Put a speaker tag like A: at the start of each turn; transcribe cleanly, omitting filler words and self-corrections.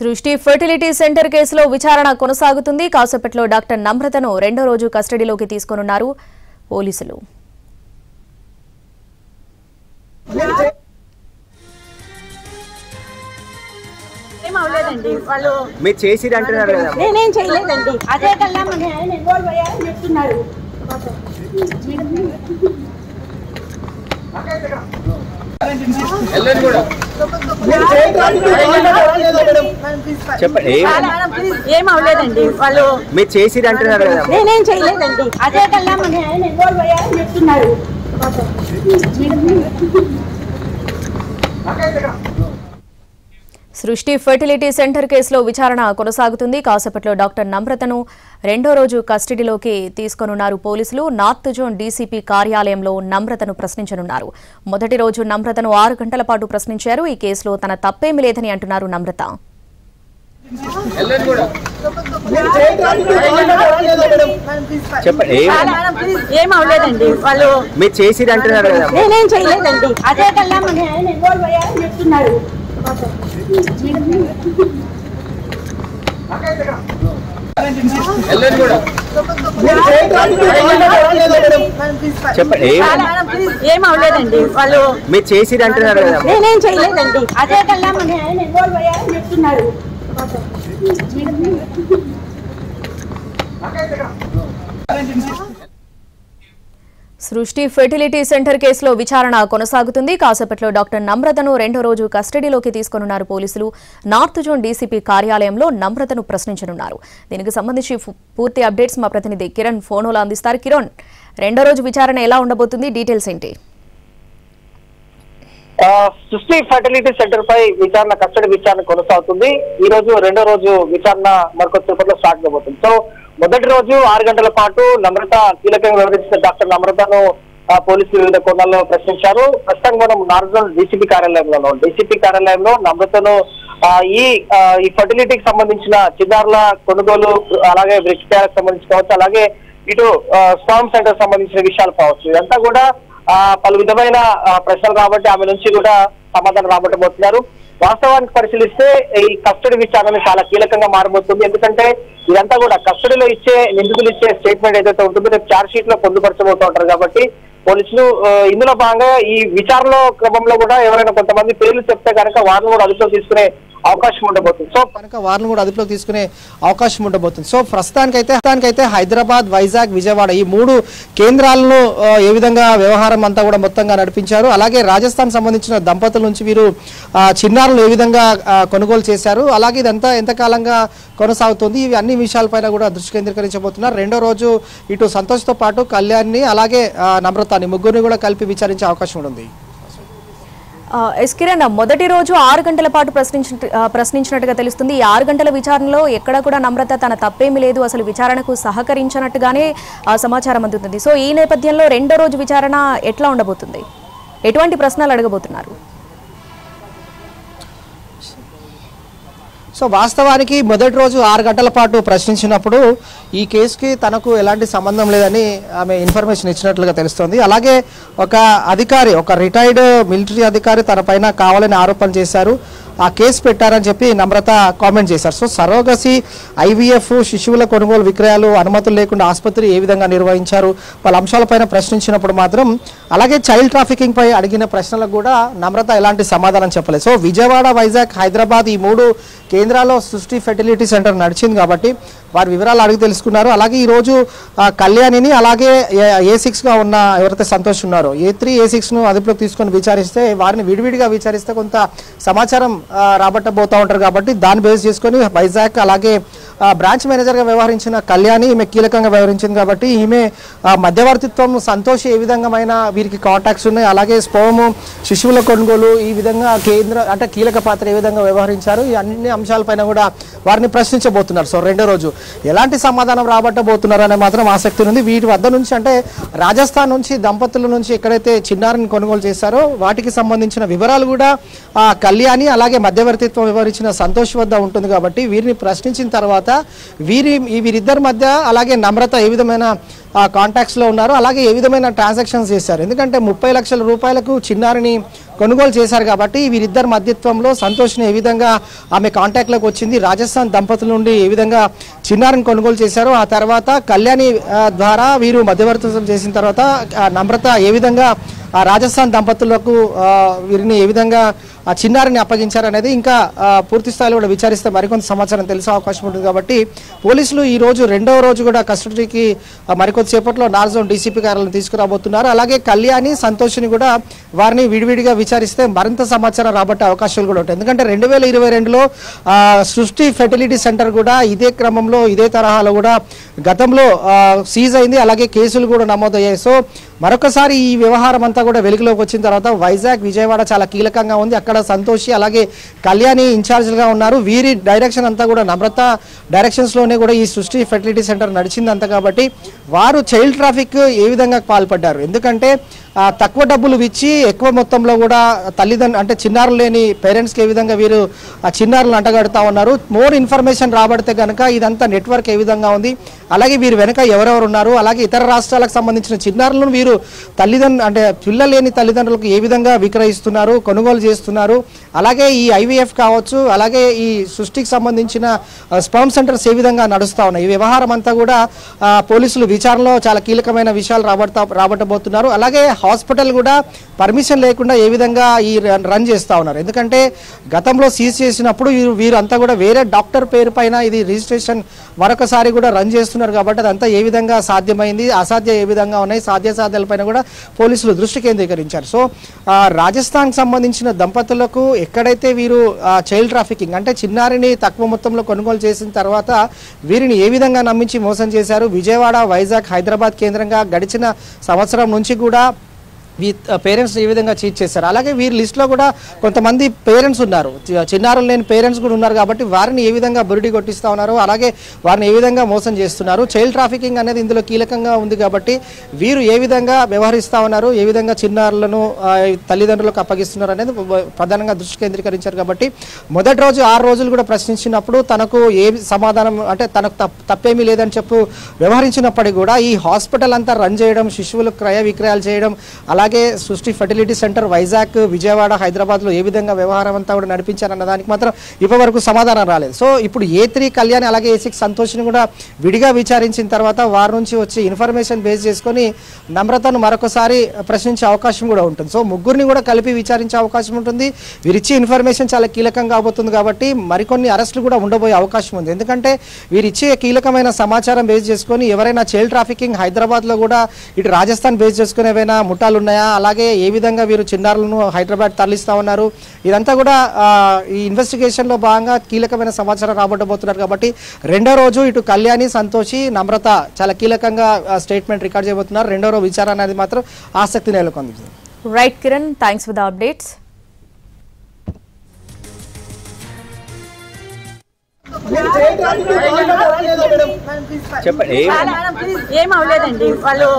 A: సృష్టి fertility centre కేసులో విచారణ కొనసాగుతుంది. కాసేపట్లో డాక్టర్ నమ్రతను రెండో రోజు కస్టడీలోకి తీసుకొనున్నారు పోలీసులు.
B: మీరు చేసిరు అంటున్నారు కదా?
C: నేనేం చేయలేదండి. అదే కల్లా మన ఆయన ఇన్వాల్వ్ అయ్యారని చెప్తున్నారు.
B: చెప్పండి.
C: ఏం అవ్వలేదండి. వాళ్ళు
B: మీరు చేసిరు అంటున్నారు కదా?
C: నేనేం చేయలేదండి. అదే కల్లా మన ఆయన ఇన్వాల్వ్ అయ్యారని చెప్తున్నారు.
A: సృష్టి ఫెర్టిలిటీ సెంటర్ కేసులో విచారణ కొనసాగుతుంది. కాసేపట్లో డాక్టర్ నమ్రతను రెండో రోజు కస్టడీలోకి తీసుకొనున్నారు పోలీసులు. నార్త్ జోన్ డీసీపీ కార్యాలయంలో నమ్రతను ప్రశ్నించనున్నారు. మొదటి రోజు నమ్రతను 6 గంటల పాటు ప్రశ్నించారు. ఈ కేసులో తన తప్పేమీ లేదని అంటున్నారు నమ్రత.
B: చెప్పండి.
C: ఏం అవ్వలేదండి. వాళ్ళు
B: మీరు చేసిరు అంటున్నారు కదా?
C: నేనేం చేయలేదండి. అదే కల్లా మన ఆయన ఇన్వాల్వ్ అయ్యారని చెప్తున్నారు.
B: చెప్పండి.
C: ఏం అవ్వలేదండి. వాళ్ళు
B: మీరు చేసిరు అంటున్నారు కదా?
C: నేనేం చేయలేదండి. అదే కల్లా మన ఆయన ఇన్వాల్వ్ అయ్యారని చెప్తున్నారు.
A: సృష్టి ఫెర్టిలిటీ సెంటర్ కేసులో విచారణ కొనసాగుతుంది. కాసేపట్లో డాక్టర్ నమ్రతను రెండో రోజు కస్టడీలోకి తీసుకొనున్నారు పోలీసులు. నార్త్ జోన్ డీసీపీ కార్యాలయంలో నమ్రతను ప్రశ్నించనున్నారు. దీనికి సంబంధించి పూర్తి అప్డేట్స్ మా ప్రతినిధి కిరణ్ ఫోన్లో అందిస్తారు. కిరణ్, రెండో రోజు విచారణ ఎలా ఉండబోతుంది? డీటెయిల్స్ ఏంటి?
D: సృష్టి ఫెర్టిలిటీ సెంటర్ పై విచారణ, కస్టడీ విచారణ కొనసాగుతుంది. ఈ రోజు రెండో రోజు విచారణ మరికొద్దిసేపట్లో స్టార్ట్ కాబోతుంది. సో మొదటి రోజు 6 గంటల పాటు నమ్రత కీలకంగా వ్యవహరించిన డాక్టర్ నమ్రతను పోలీసులు వివిధ కోణాల్లో ప్రశ్నించారు. ప్రస్తుతం మనం నార్త్ జోన్ డీసీపీ కార్యాలయంలో నమ్రతను ఈ ఫర్టిలిటీకి సంబంధించిన చిన్నారుల కొనుగోలు, అలాగే వృక్షాలకు సంబంధించి కావచ్చు, అలాగే ఇటు స్పామ్ సెంటర్ సంబంధించిన విషయాలు కావచ్చు, ఇదంతా కూడా పలు విధమైన ప్రశ్నలు కాబట్టి ఆమె నుంచి కూడా సమాధానం రాబట్టబోతున్నారు. వాస్తవానికి పరిశీలిస్తే ఈ కస్టడీ విచారణ చాలా కీలకంగా మారబోతుంది. ఎందుకంటే ఇదంతా కూడా కస్టడీలో ఇచ్చే నిందితులు ఇచ్చే స్టేట్మెంట్ ఏదైతే ఉంటుందో రేపు ఛార్జ్ షీట్ లో పొందుపరచబోతూ ఉంటారు. కాబట్టి పోలీసులు ఇందులో భాగంగా ఈ విచారణ క్రమంలో కూడా ఎవరైనా కొంతమంది పేర్లు చెప్తే కనుక వారిని కూడా అదుపులో తీసుకునే అవకాశం ఉండబోతుంది. సో ప్రస్తుతానికైతే హైదరాబాద్, వైజాగ్, విజయవాడ ఈ 3 కేంద్రాలను ఏ విధంగా వ్యవహారం అంతా కూడా మొత్తంగా నడిపించారు. అలాగే రాజస్థాన్ సంబంధించిన దంపతుల నుంచి వీరు చిన్నారులు ఏ విధంగా కొనుగోలు చేశారు, అలాగే ఇదంతా ఎంతకాలంగా కొనసాగుతుంది, ఇవి అన్ని విషయాలపైన కూడా దృష్టి కేంద్రీకరించబోతున్నారు. రెండో రోజు ఇటు సంతోష్తో పాటు కళ్యాణ్ని, అలాగే నమ్రతాని ముగ్గురిని కూడా కలిపి విచారించే అవకాశం ఉంది.
A: కిరణ్, మొదటి రోజు 6 గంటల పాటు ప్రశ్నించినట్టుగా తెలుస్తుంది. ఈ 6 గంటల విచారణలో ఎక్కడ కూడా నమ్రత తన తప్పేమీ లేదు, అసలు విచారణకు సహకరించినట్టుగానే సమాచారం అందుతుంది. సో ఈ నేపథ్యంలో రెండో రోజు విచారణ ఎట్లా ఉండబోతుంది? ఎటువంటి ప్రశ్నలు అడగబోతున్నారు?
D: సో వాస్తవానికి మొదటి రోజు 6 గంటల పాటు ప్రశ్నించినప్పుడు ఈ కేసుకి తనకు ఎలాంటి సంబంధం లేదని ఆమె ఇన్ఫర్మేషన్ ఇచ్చినట్లుగా తెలుస్తోంది. అలాగే ఒక అధికారి, ఒక రిటైర్డ్ మిలిటరీ అధికారి తన పైన కావాలని ఆరోపణలు చేశారు, ఆ కేసు పెట్టారని చెప్పి నమ్రత కామెంట్ చేశారు. సో సరోగసి, IVF, శిశువుల కొనుగోలు విక్రయాలు అనుమతులు లేకుండా ఆసుపత్రి ఏ విధంగా నిర్వహించారు, వాళ్ళ అంశాలపైన ప్రశ్నించినప్పుడు మాత్రం, అలాగే చైల్డ్ ట్రాఫికింగ్ పై అడిగిన ప్రశ్నలకు కూడా నమ్రత ఎలాంటి సమాధానం చెప్పలేదు. సో విజయవాడ, వైజాగ్, హైదరాబాద్ ఈ 3 కేంద్రాల్లో సృష్టి ఫెర్టిలిటీ సెంటర్ నడిచింది కాబట్టి వారి వివరాలు అడిగి తెలుసుకున్నారు. అలాగే ఈరోజు కళ్యాణిని, అలాగే A6గా ఉన్న ఎవరైతే సంతోష్ ఉన్నారో A3, A6ను అదుపులోకి తీసుకొని విచారిస్తే, వారిని విడివిడిగా విచారిస్తే కొంత సమాచారం రాబట్టబోతూ ఉంటారు. కాబట్టి దాన్ని బేస్ చేసుకొని వైజాగ్, అలాగే బ్రాంచ్ మేనేజర్గా వ్యవహరించిన కళ్యాణి ఈమె కీలకంగా వ్యవహరించింది కాబట్టి ఈమె మధ్యవర్తిత్వం, సంతోష్ ఏ విధంగా వీరికి కాంటాక్ట్స్ ఉన్నాయి, అలాగే స్పోము, శిశువుల కొనుగోలు ఈ విధంగా కీలక పాత్ర ఏ విధంగా వ్యవహరించారు, ఈ అన్ని అంశాలపైన కూడా వారిని ప్రశ్నించబోతున్నారు. సో రెండో రోజు ఎలాంటి సమాధానం రాబట్టబోతున్నారు అనే మాత్రం ఆసక్తి ఉంది. వీటి వద్ద నుంచి, అంటే రాజస్థాన్ నుంచి దంపతుల నుంచి ఎక్కడైతే చిన్నారిని కొనుగోలు చేశారో వాటికి సంబంధించిన వివరాలు కూడా కళ్యాణి, అలాగే మధ్యవర్తిత్వం వ్యవహరించిన సంతోష్ వద్ద ఉంటుంది. కాబట్టి వీరిని ప్రశ్నించిన తర్వాత వీరిద్దరి మధ్య అలాగే నమ్రత ఏ విధమైన కాంటాక్ట్స్లో ఉన్నారు, అలాగే ఏ విధమైన ట్రాన్సాక్షన్స్ చేశారు. ఎందుకంటే 30 లక్షల రూపాయలకు చిన్నారిని కొనుగోలు చేశారు కాబట్టి వీరిద్దరి మధ్యత్వంలో సంతోష్ని ఏ విధంగా ఆమె కాంటాక్ట్లోకి వచ్చింది, రాజస్థాన్ దంపతుల నుండి ఏ విధంగా చిన్నారిని కొనుగోలు చేశారు, ఆ తర్వాత కళ్యాణి ద్వారా వీరు మధ్యవర్తిత్వం చేసిన తర్వాత నమ్రత ఏ విధంగా ఆ రాజస్థాన్ దంపతులకు వీరిని ఏ విధంగా ఆ చిన్నారిని అప్పగించారనేది ఇంకా పూర్తి స్థాయిలో కూడా విచారిస్తే మరికొంత సమాచారం తెలిసే అవకాశం ఉంటుంది. కాబట్టి పోలీసులు ఈ రోజు రెండవ రోజు కూడా కస్టడీకి మరికొద్దిసేపట్లో నార్త్ జోన్ డీసీపీ కార్యాలయం తీసుకురాబోతున్నారు. అలాగే కళ్యాణి సంతోష్ని కూడా వారిని విడివిడిగా విచారిస్తే మరింత సమాచారం రాబట్టే అవకాశాలు కూడా ఉంటాయి. ఎందుకంటే 2022లో సృష్టి ఫెర్టిలిటీ సెంటర్ కూడా ఇదే క్రమంలో ఇదే తరహాలో కూడా గతంలో సీజ్ అయింది, అలాగే కేసులు కూడా నమోదయ్యాయి. సో మరొకసారి ఈ వ్యవహారం అంతా కూడా వెలుగులోకి వచ్చిన తర్వాత వైజాగ్ విజయవాడ చాలా కీలకంగా ఉంది. అక్కడ సంతోషి అలాగే కళ్యాణి ఇన్ఛార్జ్గా ఉన్నారు. వీరి డైరెక్షన్ అంతా కూడా నమ్రత డైరెక్షన్స్లోనే కూడా ఈ సృష్టి ఫెర్టిలిటీ సెంటర్ నడిచిందంతా. కాబట్టి వారు చైల్డ్ ట్రాఫిక్ ఏ విధంగా పాల్పడ్డారు, ఎందుకంటే తక్కువ డబ్బులు ఇచ్చి ఎక్కువ మొత్తంలో కూడా తల్లిదండ్రులు అంటే చిన్నారులు లేని పేరెంట్స్కి ఏ విధంగా వీరు ఆ చిన్నారులను అంటగడుతూ ఉన్నారు. మోర్ ఇన్ఫర్మేషన్ రాబడితే కనుక ఇదంతా నెట్వర్క్ ఏ విధంగా ఉంది, అలాగే వీరు వెనక ఎవరెవరు ఉన్నారు, అలాగే ఇతర రాష్ట్రాలకు సంబంధించిన చిన్నారులను వీరు అంటే పిల్లలు లేని తల్లిదండ్రులకు ఏ విధంగా విక్రయిస్తున్నారు, కొనుగోలు చేస్తున్నారు, అలాగే ఈ ఐవీఎఫ్ కావచ్చు, అలాగే ఈ సృష్టికి సంబంధించిన స్పర్మ్ సెంటర్స్ ఏ విధంగా నడుస్తూ ఉన్నాయి. ఈ వ్యవహారం అంతా కూడా పోలీసులు విచారణలో చాలా కీలకమైన విషయాలు రాబట్టబోతున్నారు. అలాగే హాస్పిటల్ కూడా పర్మిషన్ లేకుండా ఏ విధంగా ఈ రన్ చేస్తూ ఉన్నారు. ఎందుకంటే గతంలో సీజ్ చేసినప్పుడు వీరంతా కూడా వేరే డాక్టర్ పేరు పైన ఇది రిజిస్ట్రేషన్ మరొకసారి కూడా రన్ చేస్తున్నారు. కాబట్టి అదంతా ఏ విధంగా సాధ్యమైంది, అసాధ్యం ఏ విధంగా ఉన్నాయి, సాధ్యాసాధ్యాలపైన కూడా పోలీసులు దృష్టి కేంద్రీకరించారు. సో రాజస్థాన్కి సంబంధించిన దంపతులకు ఎక్కడైతే వీరు చైల్డ్ ట్రాఫికింగ్ అంటే చిన్నారిని తక్కువ మొత్తంలో కొనుగోలు చేసిన తర్వాత వీరిని ఏ విధంగా నమ్మించి మోసం చేశారు, విజయవాడ, వైజాగ్, హైదరాబాద్ కేంద్రంగా గడిచిన సంవత్సరం నుంచి కూడా పేరెంట్స్ ఏ విధంగా చీట్ చేశారు. అలాగే వీరి లిస్టులో కూడా కొంతమంది పేరెంట్స్ ఉన్నారు, చిన్నారులు లేని పేరెంట్స్ కూడా ఉన్నారు. కాబట్టి వారిని ఏ విధంగా బురిడి కొట్టిస్తూ ఉన్నారు, అలాగే వారిని ఏ విధంగా మోసం చేస్తున్నారు. చైల్డ్ ట్రాఫికింగ్ అనేది ఇందులో కీలకంగా ఉంది. కాబట్టి వీరు ఏ విధంగా వ్యవహరిస్తూ ఉన్నారు, ఏ విధంగా చిన్నారులను తల్లిదండ్రులకు అప్పగిస్తున్నారు అనేది ప్రధానంగా దృష్టి కేంద్రీకరించారు. కాబట్టి మొదటి రోజు 6 రోజులు కూడా ప్రశ్నించినప్పుడు తనకు ఏ సమాధానం అంటే తనకు తప్పేమీ లేదని వ్యవహరించినప్పటికీ కూడా ఈ హాస్పిటల్ అంతా రన్ చేయడం, శిశువులు క్రయ విక్రయాలు చేయడం, అలాగే సృష్టి ఫెర్టిలిటీ సెంటర్ వైజాగ్, విజయవాడ, హైదరాబాద్లో ఏ విధంగా వ్యవహారం అంతా కూడా నడిపించారన్న దానికి మాత్రం ఇప్పటివరకు సమాధానం రాలేదు. సో ఇప్పుడు A3 కళ్యాణ్ అలాగే A6 సంతోష్ని కూడా విడిగా విచారించిన తర్వాత వారి నుంచి వచ్చే ఇన్ఫర్మేషన్ బేస్ చేసుకొని నమ్రతను మరొకసారి ప్రశ్నించే అవకాశం కూడా ఉంటుంది. సో ముగ్గురిని కూడా కలిపి విచారించే అవకాశం ఉంటుంది. వీరిచ్చే ఇన్ఫర్మేషన్ చాలా కీలకంగా కాబోతుంది. కాబట్టి మరికొన్ని అరెస్టులు కూడా ఉండబోయే అవకాశం ఉంది. ఎందుకంటే వీరిచ్చే కీలకమైన సమాచారం బేస్ చేసుకొని ఎవరైనా చైల్డ్ ట్రాఫికింగ్ హైదరాబాద్లో కూడా ఇటు రాజస్థాన్ బేస్ చేసుకుని ఏవైనా ముఠాలు ఉన్నాయా, అలాగే ఏ విధంగా వీరు చిన్నారులను హైదరాబాద్ తరలిస్తూ ఉన్నారు, ఇదంతా కూడా ఈ ఇన్వెస్టిగేషన్లో భాగంగా కీలకమైన సమాచారం రాబట్టబోతున్నారు. కాబట్టి రెండో రోజు ఇటు కళ్యాణి, సంతోషి, నమ్రత చాలా కీలకంగా స్టేట్మెంట్ రికార్డ్ చేయబోతున్నారు. రెండో రోజు విచారణ అనేది మాత్రం ఆసక్తి నెలకొంది.
A: Right Kiran, thanks for the updates.
B: చెప్పండి
C: ఏం అవ్వలేదండి వాళ్ళు